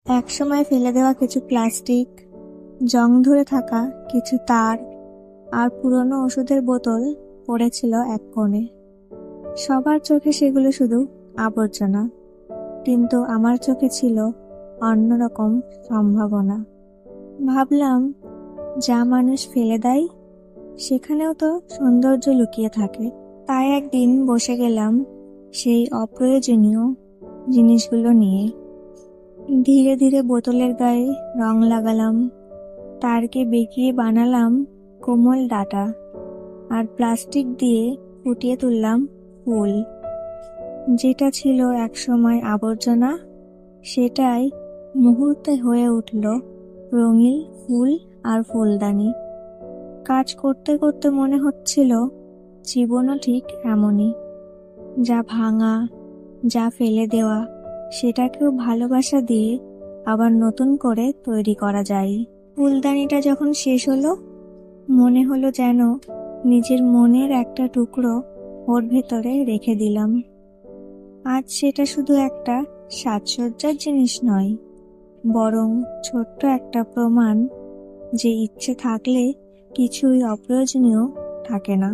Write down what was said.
একসময় ফেলে দেওয়া কিছু প্লাস্টিক, জং ধরে থাকা কিছু তার আর পুরনো ওষুধের বোতল পড়েছিল এক কোণে। সবার চোখে সেগুলো শুধু আবর্জনা, কিন্তু আমার চোখে ছিল অন্যরকম সম্ভাবনা। ভাবলাম, যা মানুষ ফেলে দেয় সেখানেও তো সৌন্দর্য লুকিয়ে থাকে। তাই একদিন বসে গেলাম সেই অপ্রয়োজনীয় জিনিসগুলো নিয়ে। ধীরে ধীরে বোতলের গায়ে রং লাগালাম, তারকে বেঁকিয়ে বানালাম কোমল ডাটা, আর প্লাস্টিক দিয়ে ফুটিয়ে তুললাম ফুল। যেটা ছিল একসময় আবর্জনা, সেটাই মুহূর্তে হয়ে উঠল রঙিন ফুল আর ফুলদানি। কাজ করতে করতে মনে হচ্ছিল জীবনও ঠিক এমনই, যা ভাঙা, যা ফেলে দেওয়া, সেটাকেও ভালোবাসা দিয়ে আবার নতুন করে তৈরি করা যায়। ফুলদানিটা যখন শেষ হলো, মনে হলো যেন নিজের মনের একটা টুকরো ওর ভেতরে রেখে দিলাম। আজ সেটা শুধু একটা সাজসজ্জার জিনিস নয়, বরং ছোট্ট একটা প্রমাণ যে ইচ্ছে থাকলে কিছুই অপ্রয়োজনীয় থাকে না।